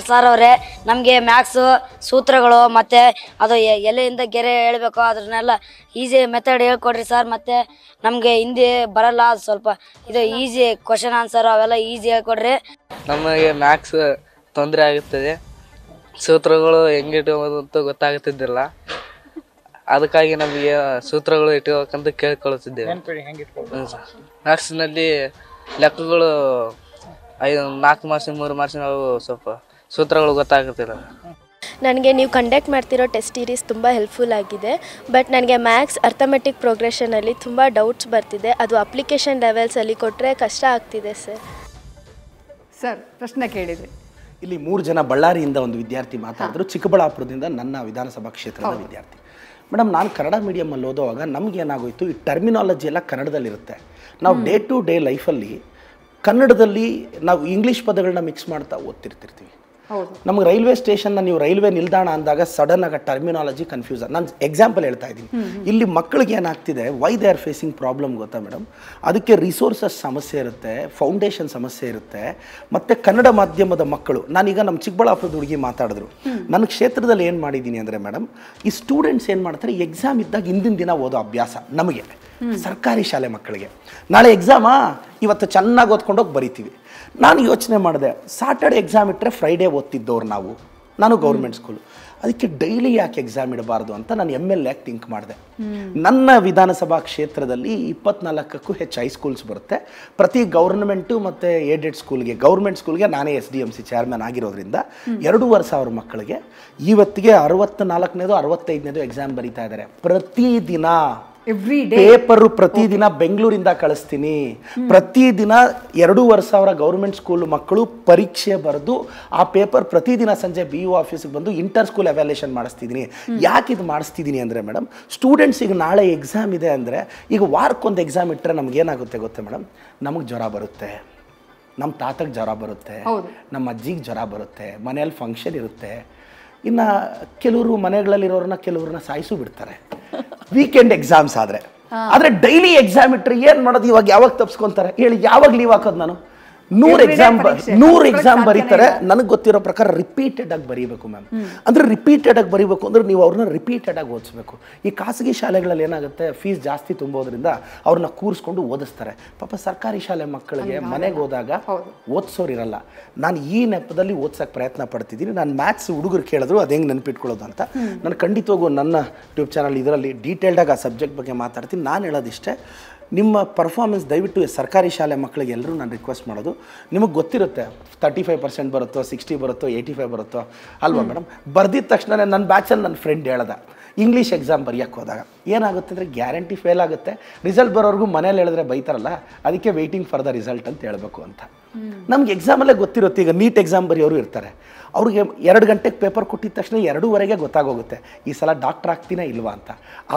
Sir ಅವರೇ ನಮಗೆ maths ಸೂತ್ರಗಳು ಮತ್ತು ಅದು ಎಲೆಯಿಂದ ಗೆರೆ ಹೇಳಬೇಕು ಅದನ್ನೆಲ್ಲ ಈಸಿ ಮೆಥಡ್ ಹೇಳ್ಕೊಡ್ರಿ ಸರ್. ಮತ್ತು ನಮಗೆ ಹಿಂದಿ ಬರಲ್ಲ, ಸ್ವಲ್ಪ ಇದು ಈಸಿ ಕ್ವಶನ್ ಆನ್ಸರ್ ಅವೆಲ್ಲ ಈಸಿ ಹೇಳ್ಕೊಡ್ರಿ. ನಮಗೆ ಮ್ಯಾಥ್ಸ್ ತೊಂದರೆ ಆಗುತ್ತದೆ, ಸೂತ್ರಗಳು ಹೆಂಗೆ ಇಟ್ಕೋಬೋದು ಅಂತ ಗೊತ್ತಾಗುತ್ತಿದ್ದಿಲ್ಲ. ಅದಕ್ಕಾಗಿ ನಮಗೆ ಸೂತ್ರಗಳು ಇಟ್ಕೋಬೇಕಂತ ಕೇಳ್ಕೊಳ್ತಿದ್ದೇವೆ. ಮ್ಯಾಥ್ಸ್ನಲ್ಲಿ ಲೆಕ್ಕಗಳು 4 ಮಾರ್ಕ್ಸ್ 3 ಮಾರ್ಕ್ಸ್ ನಾವು ಸ್ವಲ್ಪ ಸೂತ್ರಗಳು ಗೊತ್ತಾಗುತ್ತಿಲ್ಲ. ನನಗೆ ನೀವು ಕಂಡಕ್ಟ್ ಮಾಡ್ತಿರೋ ಟೆಸ್ಟ್ ಸೀರೀಸ್ ತುಂಬ ಹೆಲ್ಪ್ಫುಲ್ ಆಗಿದೆ. ಬಟ್ ನನಗೆ ಮ್ಯಾಥ್ಸ್ ಅರ್ಥಮೆಟಿಕ್ ಪ್ರೋಗ್ರೆಷನಲ್ಲಿ ತುಂಬ ಡೌಟ್ಸ್ ಬರ್ತಿದೆ. ಅದು ಅಪ್ಲಿಕೇಶನ್ ಲೆವೆಲ್ಸಲ್ಲಿ ಕೊಟ್ಟರೆ ಕಷ್ಟ ಆಗ್ತಿದೆ ಸರ್. ಸರ್ ಪ್ರಶ್ನೆ ಕೇಳಿದ್ರಿ. ಇಲ್ಲಿ 3 ಜನ ಬಳ್ಳಾರಿಯಿಂದ ಒಂದು ವಿದ್ಯಾರ್ಥಿ ಮಾತಾಡಿದ್ರು, ಚಿಕ್ಕಬಳ್ಳಾಪುರದಿಂದ ನನ್ನ ವಿಧಾನಸಭಾ ಕ್ಷೇತ್ರದ ವಿದ್ಯಾರ್ಥಿ. ಮೇಡಮ್, ನಾನು ಕನ್ನಡ ಮೀಡಿಯಮಲ್ಲಿ ಓದುವಾಗ ನಮಗೇನಾಗೋಯಿತು, ಈ ಟರ್ಮಿನಾಲಜಿ ಎಲ್ಲ ಕನ್ನಡದಲ್ಲಿರುತ್ತೆ. ನಾವು ಡೇ ಟು ಡೇ ಲೈಫಲ್ಲಿ ಕನ್ನಡದಲ್ಲಿ ನಾವು ಇಂಗ್ಲೀಷ್ ಪದಗಳನ್ನ ಮಿಕ್ಸ್ ಮಾಡ್ತಾ ಓದ್ತಿರ್ತೀವಿ. ನಮ್ಗೆ ರೈಲ್ವೆ ಸ್ಟೇಷನ್ನ ನೀವು ರೈಲ್ವೆ ನಿಲ್ದಾಣ ಅಂದಾಗ ಸಡನ್ ಆಗಿ ಟರ್ಮಿನಾಲಜಿ ಕನ್ಫ್ಯೂಸನ್. ನಾನು ಎಕ್ಸಾಂಪಲ್ ಹೇಳ್ತಾ ಇದ್ದೀನಿ. ಇಲ್ಲಿ ಮಕ್ಕಳಿಗೆ ಏನಾಗ್ತಿದೆ, why they are facing problem ಗೊತ್ತಾ ಮೇಡಮ್? ಅದಕ್ಕೆ ರಿಸೋರ್ಸಸ್ ಸಮಸ್ಯೆ ಇರುತ್ತೆ, ಫೌಂಡೇಶನ್ ಸಮಸ್ಯೆ ಇರುತ್ತೆ. ಮತ್ತು ಕನ್ನಡ ಮಾಧ್ಯಮದ ಮಕ್ಕಳು, ನಾನೀಗ ನಮ್ಮ ಚಿಕ್ಕಬಳ್ಳಾಪುರದ ಹುಡುಗಿ ಮಾತಾಡಿದ್ರು, ನನ್ನ ಕ್ಷೇತ್ರದಲ್ಲಿ ಏನು ಮಾಡಿದ್ದೀನಿ ಅಂದರೆ ಮೇಡಮ್, ಈ ಸ್ಟೂಡೆಂಟ್ಸ್ ಏನು ಮಾಡ್ತಾರೆ, ಎಕ್ಸಾಮ್ ಇದ್ದಾಗ ಹಿಂದಿನ ದಿನ ಓದೋ ಅಭ್ಯಾಸ ನಮಗೆ ಸರ್ಕಾರಿ ಶಾಲೆ ಮಕ್ಕಳಿಗೆ. ನಾಳೆ ಎಕ್ಸಾಮಾ, ಇವತ್ತು ಚೆನ್ನಾಗಿ ಓದ್ಕೊಂಡೋಗಿ ಬರಿತೀವಿ. ನಾನು ಯೋಚನೆ ಮಾಡಿದೆ, ಸಾಟರ್ಡೆ ಎಕ್ಸಾಮ್ ಇಟ್ಟರೆ ಫ್ರೈಡೇ ಓದ್ತಿದ್ದವ್ರು ನಾನು ಗೌರ್ಮೆಂಟ್ ಸ್ಕೂಲು, ಅದಕ್ಕೆ ಡೈಲಿ ಯಾಕೆ ಎಕ್ಸಾಮ್ ಇಡಬಾರ್ದು ಅಂತ ನಾನು MLA ಥಿಂಕ್ ಮಾಡಿದೆ. ನನ್ನ ವಿಧಾನಸಭಾ ಕ್ಷೇತ್ರದಲ್ಲಿ 24ಕ್ಕೂ ಹೆಚ್ಚು ಹೈಸ್ಕೂಲ್ಸ್ ಬರುತ್ತೆ. ಪ್ರತಿ ಗೌರ್ಮೆಂಟು ಮತ್ತು ಏಡೆಡ್ ಸ್ಕೂಲ್ಗೆ, ಗೌರ್ಮೆಂಟ್ ಸ್ಕೂಲ್ಗೆ ನಾನೇ SDMC ಚೇರ್ಮನ್ ಆಗಿರೋದ್ರಿಂದ 2,500 ಮಕ್ಕಳಿಗೆ ಇವತ್ತಿಗೆ 64ನೇದು 65ನೇದು ಎಕ್ಸಾಮ್ ಬರೀತಾ ಇದ್ದಾರೆ. ಪ್ರತಿದಿನ ಪೇಪರು ಪ್ರತಿದಿನ ಬೆಂಗಳೂರಿಂದ ಕಳಿಸ್ತೀನಿ. ಪ್ರತಿದಿನ 2,500 ಗೌರ್ಮೆಂಟ್ ಸ್ಕೂಲ್ ಮಕ್ಕಳು ಪರೀಕ್ಷೆ ಬರೆದು ಆ ಪೇಪರ್ ಪ್ರತಿದಿನ ಸಂಜೆ BO ಆಫೀಸಿಗೆ ಬಂದು ಇಂಟರ್ ಸ್ಕೂಲ್ ಎವ್ಯಾಲ್ಯೂಯೇಷನ್ ಮಾಡಿಸ್ತಿದ್ದೀನಿ. ಯಾಕೆ ಇದು ಮಾಡಿಸ್ತಿದ್ದೀನಿ ಅಂದರೆ ಮೇಡಮ್, ಸ್ಟೂಡೆಂಟ್ಸಿಗೆ ನಾಳೆ ಎಕ್ಸಾಮ್ ಇದೆ ಅಂದರೆ, ಈಗ ವಾರಕ್ಕೊಂದು ಎಕ್ಸಾಮ್ ಇಟ್ಟರೆ ನಮಗೇನಾಗುತ್ತೆ ಗೊತ್ತೇ ಮೇಡಮ್, ನಮಗೆ ಜ್ವರ ಬರುತ್ತೆ, ನಮ್ಮ ತಾತಗೆ ಜ್ವರ ಬರುತ್ತೆ, ನಮ್ಮ ಅಜ್ಜಿಗೆ ಜ್ವರ ಬರುತ್ತೆ, ಮನೆಯಲ್ಲಿ ಫಂಕ್ಷನ್ ಇರುತ್ತೆ. ಇನ್ನು ಕೆಲವರು ಮನೆಗಳಲ್ಲಿರೋರನ್ನ ಕೆಲವ್ರನ್ನ ಸಾಯಿಸು ಬಿಡ್ತಾರೆ ವೀಕೆಂಡ್ ಎಕ್ಸಾಮ್ಸ್ ಆದರೆ ಡೈಲಿ ಎಕ್ಸಾಮ್ ಇಟ್ಟರೆ ಏನು ಮಾಡೋದು? ಇವಾಗ ಯಾವಾಗ ತಪ್ಸ್ಕೊತಾರೆ ಹೇಳಿ? ಯಾವಾಗ ಲೀವ್ ಹಾಕೋದು? ನಾನು 100 ಎಕ್ಸಾಮ್ ಬರೀತಾರೆ. ನನಗೆ ಗೊತ್ತಿರೋ ಪ್ರಕಾರ ರಿಪೀಟೆಡ್ ಆಗಿ ಬರೀಬೇಕು ಮ್ಯಾಮ್. ಅಂದರೆ ರಿಪೀಟೆಡ್ ಆಗಿ ಬರೀಬೇಕು ಅಂದರೆ ನೀವು ಅವ್ರನ್ನ ರಿಪೀಟೆಡ್ ಆಗಿ ಓದಿಸ್ಬೇಕು. ಈ ಖಾಸಗಿ ಶಾಲೆಗಳಲ್ಲಿ ಏನಾಗುತ್ತೆ, ಫೀಸ್ ಜಾಸ್ತಿ ತುಂಬೋದ್ರಿಂದ ಅವ್ರನ್ನ ಕೂರಿಸ್ಕೊಂಡು ಓದಿಸ್ತಾರೆ. ಪಾಪ ಸರ್ಕಾರಿ ಶಾಲೆ ಮಕ್ಕಳಿಗೆ ಮನೆಗೆ ಹೋದಾಗ ಓದಿಸೋರಿರಲ್ಲ. ನಾನು ಈ ನೆಪದಲ್ಲಿ ಓದ್ಸೋಕ್ಕೆ ಪ್ರಯತ್ನ ಪಡ್ತಿದ್ದೀನಿ. ನಾನು ಮ್ಯಾಥ್ಸ್ ಹುಡುಗರು ಕೇಳಿದ್ರು ಅದು ಹೆಂಗೆ ನೆನಪಿಟ್ಕೊಳ್ಳೋದು ಅಂತ. ನಾನು ಖಂಡಿತವಾಗೂ ನನ್ನ ಯೂಟ್ಯೂಬ್ ಚಾನಲ್ ಇದರಲ್ಲಿ ಡೀಟೇಲ್ಡಾಗಿ ಆ ಸಬ್ಜೆಕ್ಟ್ ಬಗ್ಗೆ ಮಾತಾಡ್ತೀನಿ. ನಾನು ಹೇಳೋದಿಷ್ಟೇ, ನಿಮ್ಮ ಪರ್ಫಾರ್ಮೆನ್ಸ್ ದಯವಿಟ್ಟು ಸರ್ಕಾರಿ ಶಾಲೆ ಮಕ್ಕಳಿಗೆ ಎಲ್ಲರೂ ನಾನು ರಿಕ್ವೆಸ್ಟ್ ಮಾಡೋದು, ನಿಮಗೆ ಗೊತ್ತಿರುತ್ತೆ 35% ಬರುತ್ತೋ, 60 ಬರುತ್ತೋ, 85 ಬರುತ್ತೋ ಅಲ್ವಾ ಮೇಡಮ್? ಬರ್ದಿದ್ದ ತಕ್ಷಣ ನನ್ನ ಬ್ಯಾಚಲ್ಲಿ ನನ್ನ ಫ್ರೆಂಡ್ ಹೇಳ್ದ, ಇಂಗ್ಲೀಷ್ ಎಕ್ಸಾಮ್ ಬರೆಯೋಕ್ಕೆ ಹೋದಾಗ ಏನಾಗುತ್ತೆ ಅಂದರೆ ಗ್ಯಾರಂಟಿ ಫೇಲ್ ಆಗುತ್ತೆ. ರಿಸಲ್ಟ್ ಬರೋರ್ಗೂ ಮನೇಲಿ ಹೇಳಿದ್ರೆ ಬೈತಾರಲ್ಲ, ಅದಕ್ಕೆ ವೆಯ್ಟಿಂಗ್ ಫಾರ್ ದ ರಿಸಲ್ಟ್ ಅಂತ ಹೇಳಬೇಕು ಅಂತ. ನಮ್ಗೆ ಎಕ್ಸಾಮಲ್ಲೇ ಗೊತ್ತಿರುತ್ತೆ. ಈಗ ನೀಟ್ ಎಕ್ಸಾಮ್ ಬರೆಯೋರು ಇರ್ತಾರೆ, ಅವ್ರಿಗೆ 2 ಗಂಟೆಗೆ ಪೇಪರ್ ಕೊಟ್ಟಿದ ತಕ್ಷಣ 2:15 ಗೊತ್ತಾಗೋಗುತ್ತೆ ಈ ಸಲ ಡಾಕ್ಟರ್ ಆಗ್ತೀನಾ ಇಲ್ವಾ ಅಂತ.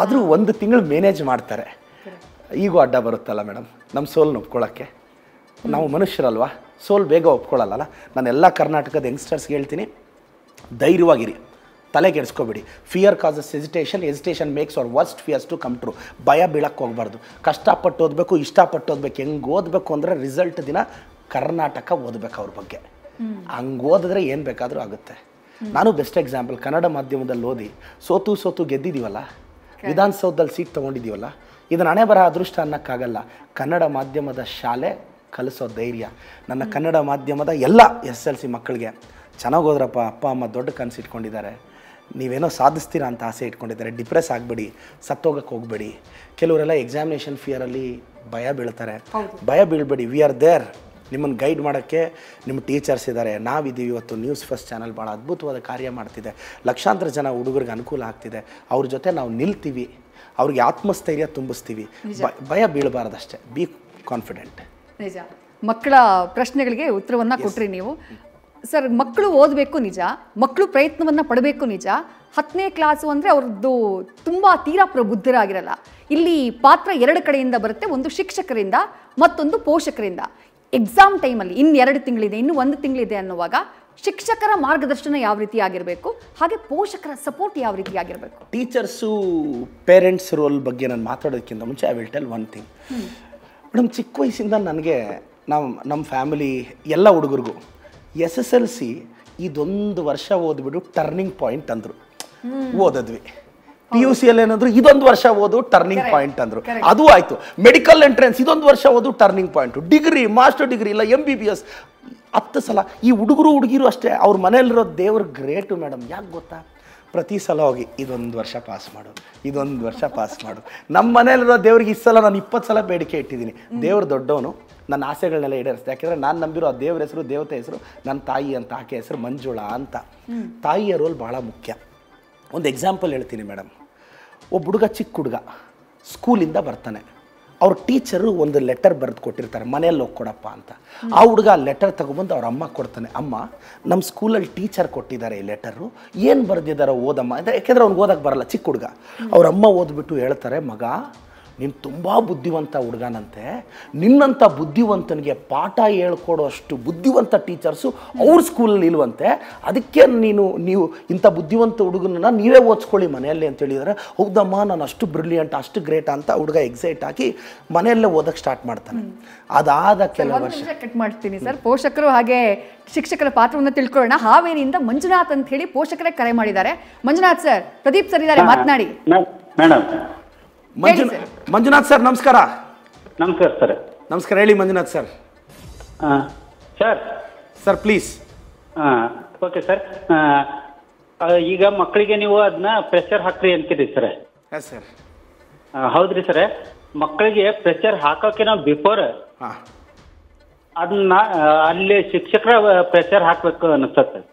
ಆದರೂ 1 ತಿಂಗಳು ಮ್ಯಾನೇಜ್ ಮಾಡ್ತಾರೆ. ಈಗೂ ಅಡ್ಡ ಬರುತ್ತಲ್ಲ ಮೇಡಮ್ ನಮ್ಮ ಸೋಲ್ನ ಒಪ್ಕೊಳ್ಳೋಕ್ಕೆ. ನಾವು ಮನುಷ್ಯರಲ್ವಾ, ಸೋಲ್ ಬೇಗ ಒಪ್ಕೊಳ್ಳಲ್ಲ. ನಾನು ಎಲ್ಲ ಕರ್ನಾಟಕದ ಯಂಗ್ಸ್ಟರ್ಸ್ಗೆ ಹೇಳ್ತೀನಿ, ಧೈರ್ಯವಾಗಿರಿ, ತಲೆ ಕೆಡಿಸ್ಕೋಬೇಡಿ. Fear causes hesitation, hesitation makes our worst fears to come true. ಭಯ ಬೀಳಕ್ಕೆ ಹೋಗ್ಬಾರ್ದು. ಕಷ್ಟಪಟ್ಟು ಓದಬೇಕು, ಇಷ್ಟಪಟ್ಟು ಓದಬೇಕು. ಹೆಂಗೆ ಓದಬೇಕು ಅಂದರೆ ರಿಸಲ್ಟ್ ದಿನ ಕರ್ನಾಟಕ ಓದಬೇಕು ಅವ್ರ ಬಗ್ಗೆ. ಹಂಗೆ ಓದಿದ್ರೆ ಏನು ಬೇಕಾದರೂ ಆಗುತ್ತೆ. ನಾನು ಬೆಸ್ಟ್ ಎಕ್ಸಾಂಪಲ್, ಕನ್ನಡ ಮಾಧ್ಯಮದಲ್ಲಿ ಓದಿ ಸೋತು ಗೆದ್ದಿದ್ದೀವಲ್ಲ, ವಿಧಾನಸೌಧದಲ್ಲಿ ಸೀಟ್ ತೊಗೊಂಡಿದ್ದೀವಲ್ಲ, ಇದನ್ನು ಹಣೆ ಬರ ಅದೃಷ್ಟ ಅನ್ನೋಕ್ಕಾಗಲ್ಲ. ಕನ್ನಡ ಮಾಧ್ಯಮದ ಶಾಲೆ ಕಲಿಸೋ ಧೈರ್ಯ. ನನ್ನ ಕನ್ನಡ ಮಾಧ್ಯಮದ ಎಲ್ಲ SSLC ಮಕ್ಕಳಿಗೆ ಚೆನ್ನಾಗಿ ಹೋದ್ರಪ್ಪ, ಅಪ್ಪ ಅಮ್ಮ ದೊಡ್ಡ ಕನಸು ಇಟ್ಕೊಂಡಿದ್ದಾರೆ, ನೀವೇನೋ ಸಾಧಿಸ್ತೀರಾ ಅಂತ ಆಸೆ ಇಟ್ಕೊಂಡಿದ್ದಾರೆ, ಡಿಪ್ರೆಸ್ ಆಗಬೇಡಿ, ಸತ್ತೋಗಕ್ಕೆ ಹೋಗಬೇಡಿ. ಕೆಲವರೆಲ್ಲ ಎಕ್ಸಾಮಿನೇಷನ್ ಫಿಯರಲ್ಲಿ ಭಯ ಬೀಳ್ತಾರೆ. ಭಯ ಬೀಳ್ಬೇಡಿ, ವಿ ಆರ್ ದೇರ್. ನಿಮ್ಮನ್ನು ಗೈಡ್ ಮಾಡೋಕ್ಕೆ ನಿಮ್ಮ ಟೀಚರ್ಸ್ ಇದ್ದಾರೆ, ನಾವಿದ್ದೀವಿ. ಇವತ್ತು ನ್ಯೂಸ್ ಫಸ್ಟ್ ಚಾನಲ್ ಭಾಳ ಅದ್ಭುತವಾದ ಕಾರ್ಯ ಮಾಡ್ತಿದೆ, ಲಕ್ಷಾಂತರ ಜನ ಹುಡುಗರಿಗೆ ಅನುಕೂಲ ಆಗ್ತಿದೆ. ಅವ್ರ ಜೊತೆ ನಾವು ನಿಲ್ತೀವಿ, ಅವ್ರಿಗೆ ಆತ್ಮಸ್ಥೈರ್ಯ ತುಂಬಿಸ್ತೀವಿ. ಭಯ ಬೀಳಬಾರ್ದಷ್ಟೇ, ಬಿ ಕಾನ್ಫಿಡೆಂಟ್. ನಿಜ. ಮಕ್ಕಳ ಪ್ರಶ್ನೆಗಳಿಗೆ ಉತ್ತರವನ್ನು ಕೊಟ್ರಿ ನೀವು. ಸರ್, ಮಕ್ಕಳು ಓದಬೇಕು ನಿಜ, ಮಕ್ಕಳು ಪ್ರಯತ್ನವನ್ನು ಪಡಬೇಕು ನಿಜ. 10ನೇ ಕ್ಲಾಸು ಅಂದರೆ ಅವ್ರದ್ದು ತುಂಬ ತೀರಾ ಪ್ರಬುದ್ಧರಾಗಿರಲ್ಲ. ಇಲ್ಲಿ ಪಾತ್ರ 2 ಕಡೆಯಿಂದ ಬರುತ್ತೆ, ಒಂದು ಶಿಕ್ಷಕರಿಂದ, ಮತ್ತೊಂದು ಪೋಷಕರಿಂದ. ಎಕ್ಸಾಮ್ ಟೈಮಲ್ಲಿ ಇನ್ನು 2 ತಿಂಗಳಿದೆ, ಇನ್ನು 1 ತಿಂಗಳಿದೆ ಅನ್ನುವಾಗ ಶಿಕ್ಷಕರ ಮಾರ್ಗದರ್ಶನ ಯಾವ ರೀತಿ ಆಗಿರಬೇಕು, ಹಾಗೆ ಪೋಷಕರ ಸಪೋರ್ಟ್ ಯಾವ ರೀತಿ ಆಗಿರಬೇಕು? ಟೀಚರ್ಸು ಪೇರೆಂಟ್ಸ್ ರೋಲ್ ಬಗ್ಗೆ ನಾನು ಮಾತಾಡೋದಕ್ಕಿಂತ ಮುಂಚೆ I will tell one thing madam. ಚಿಕ್ಕ ವಯಸ್ಸಿಂದ ನನಗೆ ನಮ್ಮ ಫ್ಯಾಮಿಲಿ ಎಲ್ಲ ಹುಡುಗರಿಗೂ SSLC ಇದೊಂದು ವರ್ಷ ಓದ್ಬಿಟ್ಟು ಟರ್ನಿಂಗ್ ಪಾಯಿಂಟ್ ಅಂದರು. ಓದಿದ್ವಿ. PUC ಅಲ್ಲಿ ಏನಾದ್ರು ಇದೊಂದು ವರ್ಷ ಓದು ಟರ್ನಿಂಗ್ ಪಾಯಿಂಟ್ ಅಂದ್ರು. ಅದು ಆಯ್ತು. ಮೆಡಿಕಲ್ ಎಂಟ್ರೆನ್ಸ್ ಇದೊಂದು ವರ್ಷ ಓದು turning point. Degree, master degree ಇಲ್ಲ MBBS 10 ಸಲ. ಈ ಹುಡುಗರು ಹುಡುಗಿರು ಅಷ್ಟೇ, ಅವ್ರ ಮನೇಲಿರೋ ದೇವ್ರ ಗ್ರೇಟು ಮೇಡಮ್. ಯಾಕೆ ಗೊತ್ತಾ? ಪ್ರತಿ ಸಲ ಹೋಗಿ ಇದೊಂದು ವರ್ಷ ಪಾಸ್ ಮಾಡು, ಇದೊಂದು ವರ್ಷ ಪಾಸ್ ಮಾಡು. ನಮ್ಮ ಮನೇಲಿರೋ ದೇವ್ರಿಗೆ ಈ ಸಲ ನಾನು 20 ಸಲ ಬೇಡಿಕೆ ಇಟ್ಟಿದ್ದೀನಿ. ದೇವ್ರು ದೊಡ್ಡವನು, ನನ್ನ ಆಸೆಗಳನ್ನೆಲ್ಲ ಈಡೇರಿಸ್ತೆ. ಯಾಕೆಂದರೆ ನಾನು ನಂಬಿರೋ ಆ ದೇವ್ರ ಹೆಸರು, ದೇವತೆ ಹೆಸರು ನನ್ನ ತಾಯಿ ಅಂತ. ಆಕೆ ಹೆಸರು ಮಂಜುಳಾ ಅಂತ. ತಾಯಿಯ ರೋಲ್ ಭಾಳ ಮುಖ್ಯ. ಒಂದು ಎಕ್ಸಾಂಪಲ್ ಹೇಳ್ತೀನಿ ಮೇಡಮ್. ಒಬ್ಬ ಹುಡುಗ, ಚಿಕ್ಕ ಹುಡುಗ, ಸ್ಕೂಲಿಂದ ಬರ್ತಾನೆ. ಅವ್ರ ಟೀಚರು ಒಂದು ಲೆಟರ್ ಬರೆದು ಕೊಟ್ಟಿರ್ತಾರೆ, ಮನೆಯಲ್ಲಿ ಹೋಗಿ ಕೊಡಪ್ಪ ಅಂತ. ಆ ಹುಡುಗ ಆ ಲೆಟರ್ ತೊಗೊಬಂದು ಅವ್ರ ಅಮ್ಮ ಕೊಡ್ತಾನೆ. ಅಮ್ಮ, ನಮ್ಮ ಸ್ಕೂಲಲ್ಲಿ ಟೀಚರ್ ಕೊಟ್ಟಿದ್ದಾರೆ ಈ ಲೆಟರು, ಏನು ಬರೆದಿದ್ದಾರೋ ಓದಮ್ಮ ಅಂತ. ಯಾಕೆಂದರೆ ಅವ್ನಿಗೆ ಓದಕ್ಕೆ ಬರಲ್ಲ, ಚಿಕ್ಕ ಹುಡುಗ. ಅವ್ರ ಅಮ್ಮ ಓದ್ಬಿಟ್ಟು ಹೇಳ್ತಾರೆ, ಮಗ ನೀನು ತುಂಬ ಬುದ್ಧಿವಂತ ಹುಡುಗನಂತೆ, ನಿನ್ನಂಥ ಬುದ್ಧಿವಂತನಿಗೆ ಪಾಠ ಹೇಳ್ಕೊಡೋ ಅಷ್ಟು ಬುದ್ಧಿವಂತ ಟೀಚರ್ಸು ಅವ್ರ ಸ್ಕೂಲಲ್ಲಿ ಇಲ್ವಂತೆ, ಅದಕ್ಕೆ ನೀವು ಇಂಥ ಬುದ್ಧಿವಂತ ಹುಡುಗನನ್ನ ನೀವೇ ಓದಿಸ್ಕೊಳ್ಳಿ ಮನೆಯಲ್ಲಿ ಅಂತ ಹೇಳಿದರೆ, ಹೌದಮ್ಮ ನಾನು ಅಷ್ಟು ಬ್ರಿಲಿಯಂಟ್, ಅಷ್ಟು ಗ್ರೇಟ್ ಅಂತ ಹುಡುಗ ಎಕ್ಸೈಟ್ ಆಗಿ ಮನೆಯಲ್ಲೇ ಓದಕ್ಕೆ ಸ್ಟಾರ್ಟ್ ಮಾಡ್ತಾನೆ. ಅದಾದ ಕೆಲವು ವರ್ಷ ಕಟ್ ಮಾಡ್ತೀನಿ ಸರ್. ಪೋಷಕರು ಹಾಗೆ ಶಿಕ್ಷಕರ ಪಾತ್ರವನ್ನು ತಿಳ್ಕೊಳ್ಳೋಣ. ಹಾವೇರಿಯಿಂದ ಮಂಜುನಾಥ್ ಅಂತ ಹೇಳಿ ಪೋಷಕರೇ ಕರೆ ಮಾಡಿದ್ದಾರೆ. ಮಂಜುನಾಥ್ ಸರ್, ಪ್ರದೀಪ್ ಸರ್ ಇದ್ದಾರೆ, ಮಾತನಾಡಿ. ಮೇಡಮ್. ಮಂಜುನಾಥ್ ಸರ್ ನಮಸ್ಕಾರ. ನಮಸ್ಕಾರ ಸರ್. ನಮಸ್ಕಾರ, ಹೇಳಿ Manjunath sir. Sir please. Okay sir. ಈಗ ಮಕ್ಕಳಿಗೆ ನೀವು ಅದನ್ನ ಪ್ರೆಷರ್ ಹಾಕ್ರಿ ಅಂತೀರಿ ಸರ್. Yes sir. ಹೌದ್ರಿ ಸರ್. ಮಕ್ಕಳಿಗೆ ಪ್ರೆಷರ್ ಹಾಕೋಕೆ ಬಿಫೋರ್ ಅದನ್ನ ಅಲ್ಲಿ ಶಿಕ್ಷಕರ ಪ್ರೆಷರ್ ಹಾಕ್ಬೇಕು ಅನಿಸ್ತದೆ.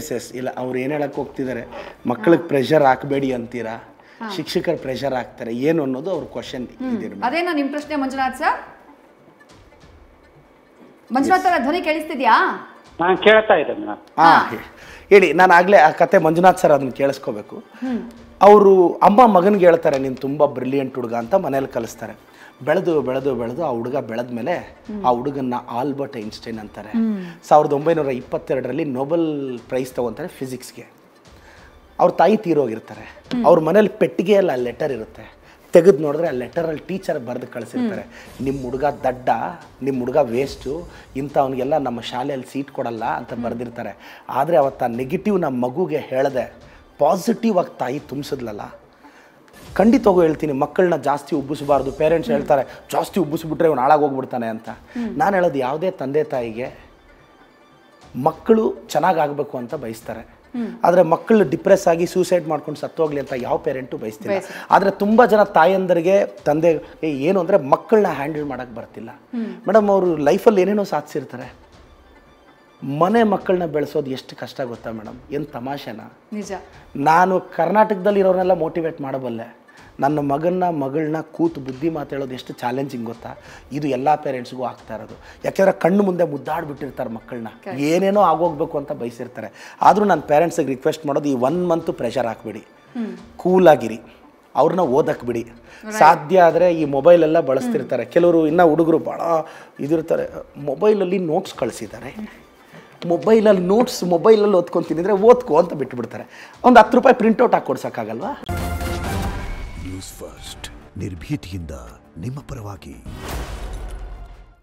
ಎಸ್ ಇಲ್ಲ, ಅವ್ರು ಏನು ಹೇಳಕ್ಕೆ ಹೋಗ್ತಿದ್ದಾರೆ, ಮಕ್ಕಳಿಗೆ ಪ್ರೆಷರ್ ಹಾಕಬೇಡಿ ಅಂತೀರಾ, ಶಿಕ್ಷಕರು ಪ್ರೆಷರ್ ಹಾಕ್ತಾರೆ ಏನು ಅನ್ನೋದು ಅವ್ರ ಕ್ವಶನ್. ಅದೇನಾ ನಿಮ್ಮ ಪ್ರಶ್ನೆ ಮಂಜುನಾಥ್ ಸರ್? ಮಂಜುನಾಥ್ ಅವರ ಧ್ವನಿ ಕೇಳಿಸ್ತಿದ್ಯಾ? ಕೇಳ್ತಾ ಇದೆ ಮೇಡಮ್. ಹೇಳಿ. ನಾನು ಆಗಲೇ ಆ ಕತೆ ಮಂಜುನಾಥ್ ಸರ್ ಅದನ್ನು ಕೇಳಿಸ್ಕೋಬೇಕು. ಅವರು ಅಮ್ಮ ಮಗನಿಗೆ ಹೇಳ್ತಾರೆ, ನೀನು ತುಂಬ ಬ್ರಿಲಿಯಂಟ್ ಹುಡುಗ ಅಂತ ಮನೇಲಿ ಕಲಿಸ್ತಾರೆ. ಬೆಳೆದು ಬೆಳೆದು ಬೆಳೆದು ಆ ಹುಡುಗ ಬೆಳೆದ ಮೇಲೆ ಆ ಹುಡುಗನ್ನ ಆಲ್ಬರ್ಟ್ ಐನ್ಸ್ಟೈನ್ ಅಂತಾರೆ. 1922ರಲ್ಲಿ ನೊಬೆಲ್ ಪ್ರೈಸ್ ತಗೊತಾರೆ ಫಿಸಿಕ್ಸ್ಗೆ. ಅವ್ರ ತಾಯಿ ತೀರೋಗಿರ್ತಾರೆ. ಅವ್ರ ಮನೇಲಿ ಪೆಟ್ಟಿಗೆಯಲ್ಲಿ ಆ ಲೆಟರ್ ಇರುತ್ತೆ. ತೆಗೆದು ನೋಡಿದ್ರೆ ಆ ಲೆಟರಲ್ಲಿ ಟೀಚರ್ ಬರೆದು ಕಳಿಸಿರ್ತಾರೆ, ನಿಮ್ಮ ಹುಡುಗ ದಡ್ಡ, ನಿಮ್ಮ ಹುಡುಗ ವೇಸ್ಟು, ಇಂಥವನಿಗೆಲ್ಲ ನಮ್ಮ ಶಾಲೆಯಲ್ಲಿ ಸೀಟ್ ಕೊಡಲ್ಲ ಅಂತ ಬರೆದಿರ್ತಾರೆ. ಆದರೆ ಅವತ್ತು ಆ ನೆಗೆಟಿವ್ ನಮ್ಮ ಮಗುಗೆ ಹೇಳಿದೆ, ಪಾಸಿಟಿವ್ ಆಗಿ ತಾಯಿ ತುಂಬಿಸಿದ್ಲಲ್ಲ. ಖಂಡಿತವಾಗೂ ಹೇಳ್ತೀನಿ, ಮಕ್ಕಳನ್ನ ಜಾಸ್ತಿ ಉಬ್ಬಿಸಬಾರ್ದು. ಪೇರೆಂಟ್ಸ್ ಹೇಳ್ತಾರೆ ಜಾಸ್ತಿ ಉಬ್ಬಿಸ್ಬಿಟ್ರೆ ಇವ್ನು ಹಾಳಾಗೋಗ್ಬಿಡ್ತಾನೆ ಅಂತ. ನಾನು ಹೇಳೋದು, ಯಾವುದೇ ತಂದೆ ತಾಯಿಗೆ ಮಕ್ಕಳು ಚೆನ್ನಾಗಾಗಬೇಕು ಅಂತ ಬಯಸ್ತಾರೆ. ಆದರೆ ಮಕ್ಕಳು ಡಿಪ್ರೆಸ್ ಆಗಿ ಸೂಸೈಡ್ ಮಾಡ್ಕೊಂಡು ಸತ್ತೋಗ್ಲಿ ಅಂತ ಯಾವ ಪೇರೆಂಟು ಬಯಸ್ತಿಲ್ಲ. ಆದರೆ ತುಂಬ ಜನ ತಾಯಂದರಿಗೆ, ತಂದೆ ಏನು ಅಂದರೆ ಮಕ್ಕಳನ್ನ ಹ್ಯಾಂಡಲ್ ಮಾಡೋಕ್ಕೆ ಬರ್ತಿಲ್ಲ. ಮೇಡಮ್, ಅವರು ಲೈಫಲ್ಲಿ ಏನೇನೋ ಸಾಧಿಸಿರ್ತಾರೆ. ಮನೆ ಮಕ್ಕಳನ್ನ ಬೆಳೆಸೋದು ಎಷ್ಟು ಕಷ್ಟ ಗೊತ್ತಾ ಮೇಡಮ್? ಏನು ತಮಾಷೆನಾ? ನಿಜ. ನಾನು ಕರ್ನಾಟಕದಲ್ಲಿ ಇರೋರನ್ನೆಲ್ಲ ಮೋಟಿವೇಟ್ ಮಾಡಬಲ್ಲೆ. ನನ್ನ ಮಗಳನ್ನ ಕೂತು ಬುದ್ಧಿ ಮಾತಾಡೋದು ಎಷ್ಟು ಚಾಲೆಂಜಿಂಗ್ ಗೊತ್ತಾ? ಇದು ಎಲ್ಲ ಪೇರೆಂಟ್ಸ್ಗೂ ಆಗ್ತಾ ಇರೋದು. ಯಾಕೆಂದರೆ ಕಣ್ಣು ಮುಂದೆ ಮುದ್ದಾಡ್ಬಿಟ್ಟಿರ್ತಾರೆ ಮಕ್ಕಳನ್ನ, ಏನೇನೋ ಆಗೋಗ್ಬೇಕು ಅಂತ ಬಯಸಿರ್ತಾರೆ. ಆದರೂ ನಾನು ಪೇರೆಂಟ್ಸಿಗೆ ರಿಕ್ವೆಸ್ಟ್ ಮಾಡೋದು, ಈ 1 ಮಂತ್ ಪ್ರೆಷರ್ ಹಾಕ್ಬಿಡಿ, ಕೂಲಾಗಿರಿ, ಅವ್ರನ್ನ ಓದಕ್ಕೆ ಬಿಡಿ. ಸಾಧ್ಯ ಆದರೆ ಈ ಮೊಬೈಲೆಲ್ಲ ಬಳಸ್ತಿರ್ತಾರೆ ಕೆಲವರು. ಇನ್ನೂ ಹುಡುಗರು ಭಾಳ ಇದಿರ್ತಾರೆ, ಮೊಬೈಲಲ್ಲಿ ನೋಟ್ಸ್ ಕಳಿಸಿದ್ದಾರೆ, ಮೊಬೈಲಲ್ಲಿ ಓದ್ಕೊತೀನಿ ಅಂದರೆ ಓದ್ಕೋ ಅಂತ ಬಿಟ್ಬಿಡ್ತಾರೆ. ಒಂದು 10 ರೂಪಾಯಿ ಪ್ರಿಂಟೌಟ್ ಹಾಕಿ ಕೊಡ್ಸೋಕ್ಕಾಗಲ್ವಾ? ನ್ಯೂಸ್ ಫಸ್ಟ್, ನಿರ್ಭೀತಿಯಿಂದ ನಿಮ್ಮ ಪರವಾಗಿ.